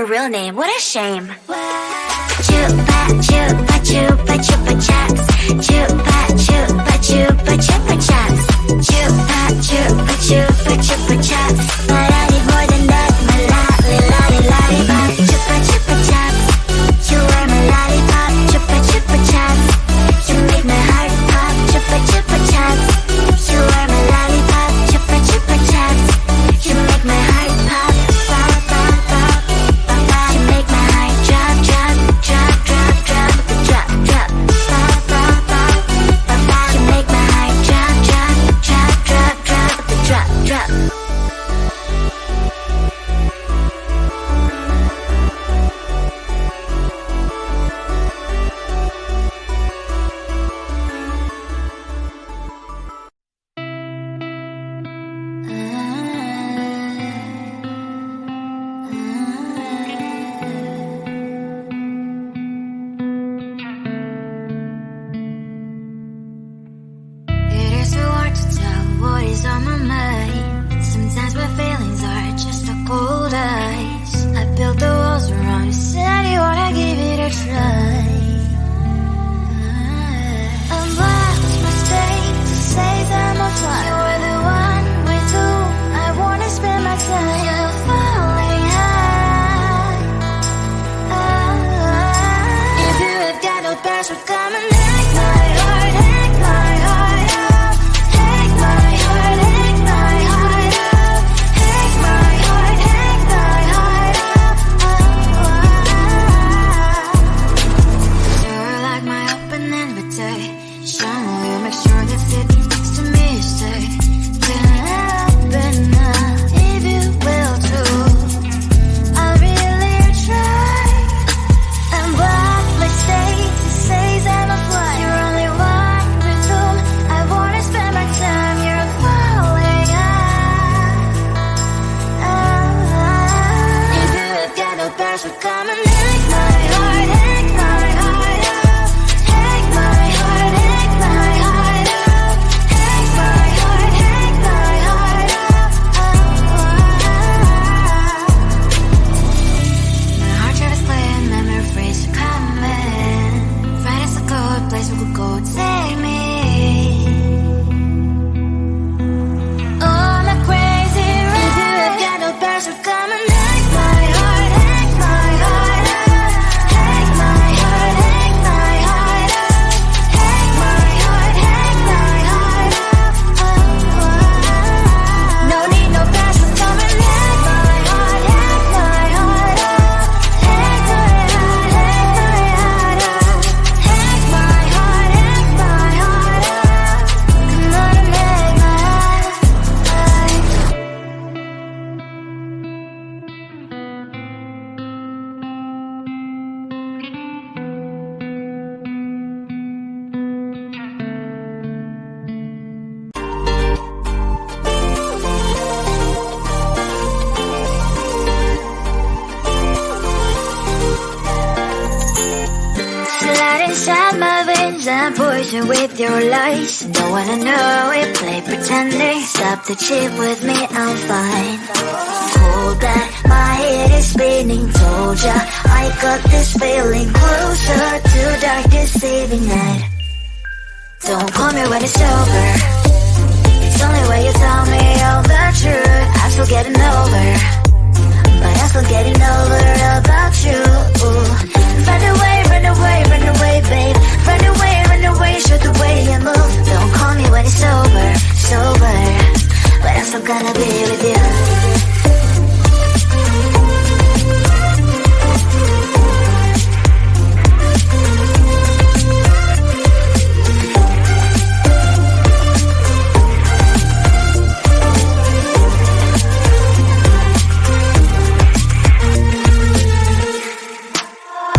your real name, what a shame. Chupa chupa chupa chupa chaps. Chupa chupa chupa chupa chaps. Chupa chupa chupa chupa chaps. But I need more than that, my lollipop. Chupa chupa chaps. You are my lollipop. Chupa chupa chaps. You make my heart pop. Chupa chupa chaps. You are my lollipop. Chupa chupa chaps. You make my heart pop. Pop pop pop pop pop. You make my heart drop drop drop drop drop drop drop. Pop pop pop pop pop. You make my heart drop drop drop drop drop drop drop. It is so hard to tell what is on my mind. Sometimes my feelings are just a cold ice. I built the walls around you, said you wanna give it a try. I'm lost, mistake to say that I'm fine. You were the one with whom I wanna spend my time. You're falling high. If you have got no passion, come and hack my heart, hack my heart out. Hack my heart, hack my heart out. Hack my heart, hack my heart out. You're like my open invitation. Will you make sure that sitting next to me you stay? Can happen now, if you will too. I'll really try. And what mistakes to say that I'm flying. You're only one with whom I wanna spend my time. You're falling high. If you have got no passion, come and hack my heart, hack my heart out. Hack my heart, hack my heart out. Hack my heart, hack my heart out. My heart tries to play and I'm afraid to come in. Find us a good place we could go, take me. Oh, I'm not crazy, right? If you have got no passion, come and hack my heart, hack my heart out. Hack my heart, hack my heart out. Hack my heart, hack my heart out. No need, no passion, come and hack my heart, hack my heart out. Hack my heart, hack my heart out. Hack my heart, hack my heart out. Come on and make my heart. Slide inside my veins and poison with your lies. Don't wanna know it, play pretending. Stop the cheat with me, I'm fine. Hold that, my head is spinning. Told ya, I got this feeling. Closer to dark deceiving night. Don't call me when it's over. It's only when you tell me all the truth. I'm still getting over, but I'm still getting over about you. Run away, run away, run away, babe. Run away, show the way you move. Don't call me when it's over, sober, but I'm still gonna be with you.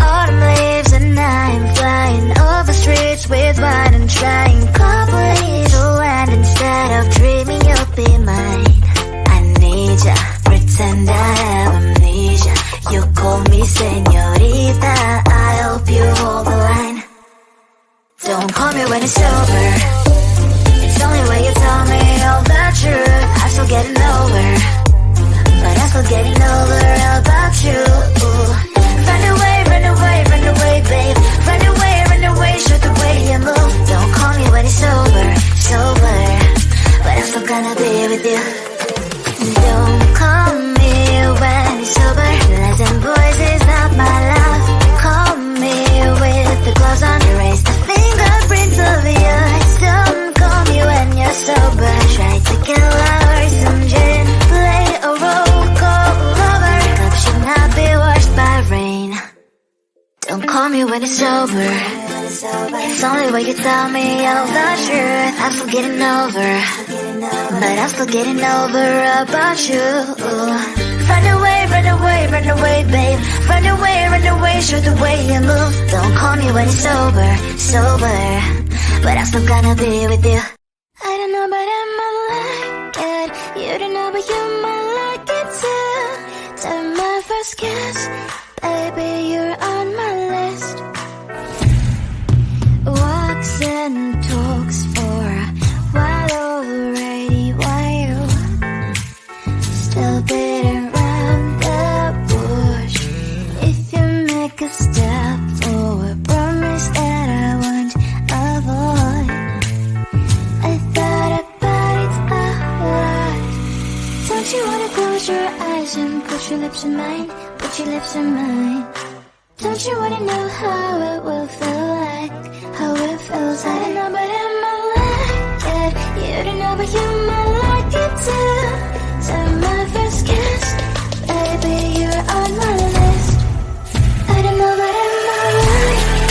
Autumn leaves and I'm flying over streets with wine and trying. Complete the land instead of dreaming you'll be mine. I need ya, pretend I have amnesia. You call me señorita, I hope you hold the line. Don't call me when it's over. It's only when you tell me all the truth. I'm still getting over, but I'm still getting over about you. Run away, run away, run away, babe. Run away, show the way you move. Don't call me when it's sober, but I'm still gonna be with you. Don't call me when it's sober. Listen, boys, is not my love. Call me with the gloves on. Erase the fingerprints of your eyes. Don't call me when you're sober. Try to kill our some gin. Play a role called lover. Love should not be washed by rain. Don't call me when it's sober. It's only when you tell me all the truth. I'm still getting over, but I'm still getting over about you. Run away, run away, run away, babe. Run away, show the way you move. Don't call me when it's sober, but I'm still gonna be with you. I don't know, but I might like it. You don't know, but you might like it too. Time my first kiss, baby, you're on my list. Walks and talks for a while already. Why you still beating around the bush? If you make a step forward, promise that I won't avoid. I thought about it a lot. Don't you wanna close your eyes and put your lips in mine? Put your lips in mine. Don't you wanna know how it will feel like? How it feels, I don't know, but I might like it. You don't know, but you might like it too. Time my first kiss, baby, you're on my list. I don't know, but I might like it.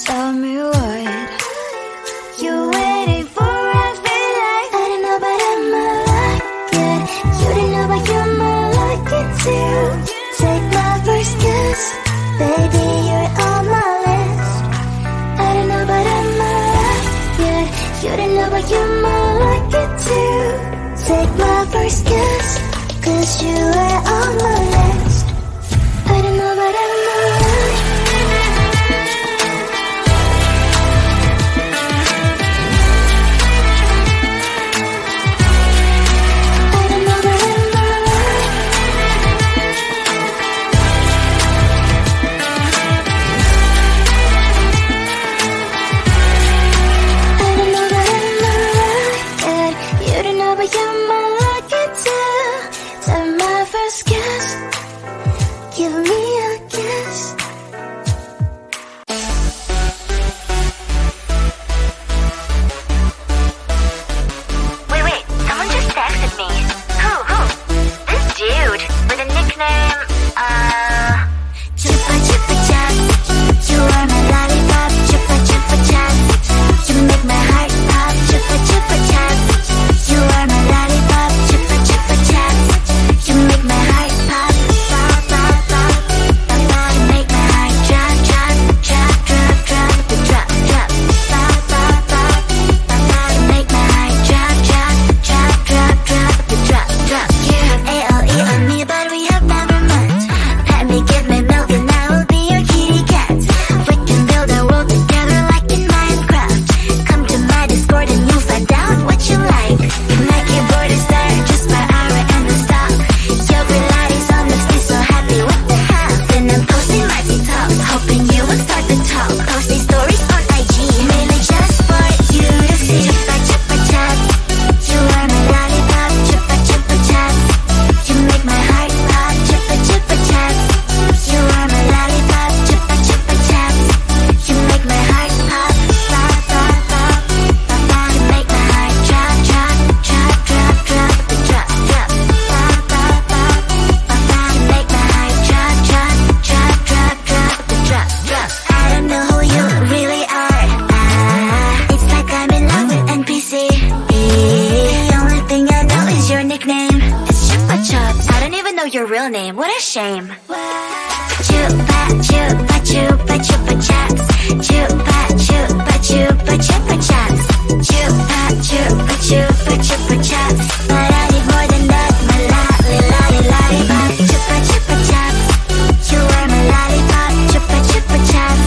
Tell me what you're waiting for. I feel like I don't know, but I might like it. You don't know, but you might like it too. Take my first kiss, baby, you're on my list. I don't know, but I might like it. You don't know, but you might like it too. Take my first kiss, 'cause you are on my list. I don't know, but I might like it. Give me a kiss. Wait, someone just texted me. Who? This dude with a nickname, Chupa Chupa Chups. You are my lollipop, Chupa Chupa Chups. You make my heart pop, Chupa Chupa Chups. You are my lollipop, Chupa Chupa Chups. You make my heart pop. The only thing I know is your nickname. It's Chupa chups. I don't even know your real name, what a shame. Chupa chupa chupa chupa chups. Chupa chupa chupa chupa chups. Chupa chupa chupa chupa chups. But I need more than that, my lollipop. Chupa chupa chups. You are my lollipop. Chupa chupa chups.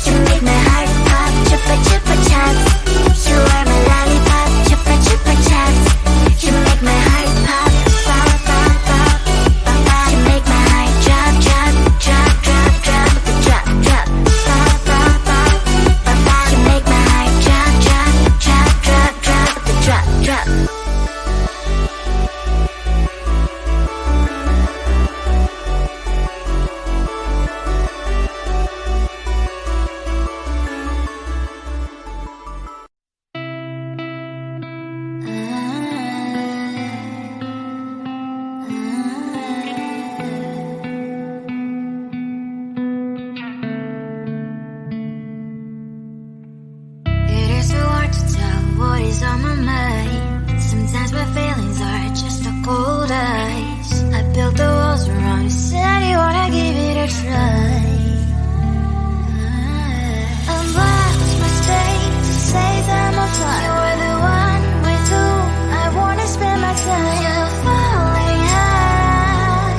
You make my heart pop. Chupa chupa chups. You are my lollipop. Chupa chupa chups. You make my heart pop. Pop pop pop pop. You make my heart drop drop drop drop drop drop drop. Pop pop pop pop. You make my heart drop drop drop drop drop drop drop. It is so hard to tell what is on my mind. Sometimes my feelings are just a cold ice. I built the walls around you, said you wanna give it a try. I'm lost my state to say that I'm fine. You were the one with whom I wanna spend my time. You're falling high.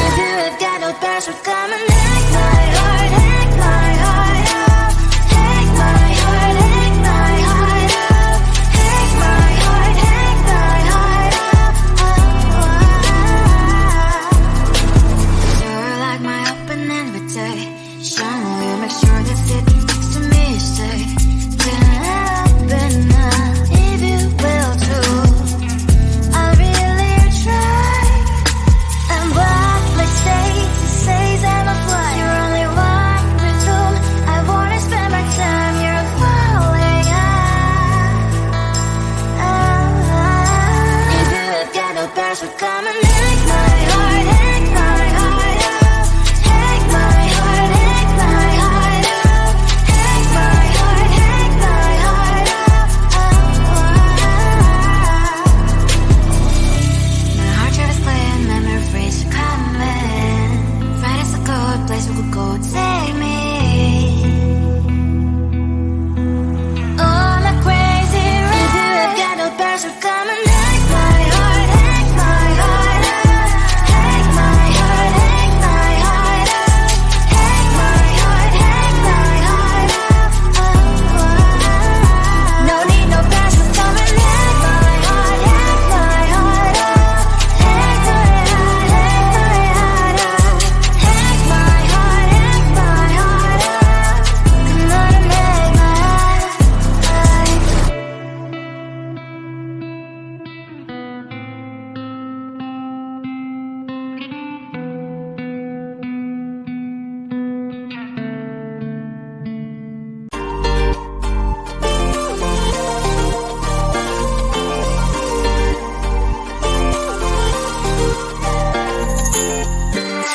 If you have got no passion, come and hack my heart, hack my heart up. Hack my heart, hack my heart up. Hack my heart, hack my heart up. You're like my open invitation. Will you make sure that sitting next to me is safe? Can I open up if you will too? I'll really try. I'm what my state to say that I'm fly. You're only one with whom I wanna spend my time. You're falling high. If you have got no passion, come and hack my heart, hack my heart up. Hack my heart, hack my heart up. Hack my heart, hack my heart up. My heart travels playing memories are coming. Find us a good place we could go, take me. Oh, I'm not crazy, right? If you have got no passion, come and hack my heart, hack my heart up. Hack my heart, hack my heart up. Hack my heart, hack my heart up. No need no passion, come and hack my heart, hack my heart up. Hack my heart, hack my heart up. Hack my heart, hack my heart up. Come on and make my heart.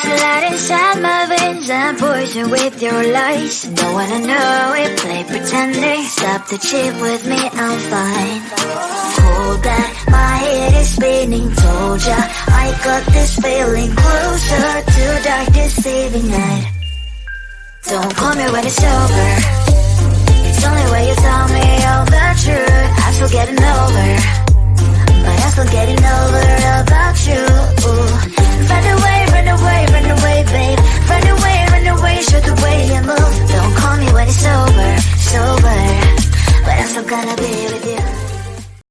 Slide inside my veins and poison with your lies. Don't wanna know it, play pretending. Stop the cheat with me, I'm fine. Hold back, my head is spinning. Told ya, I got this feeling closer to dark deceiving night. Don't call me when it's over. It's only when you tell me all the truth. I'm still getting over, but I'm still getting over about you.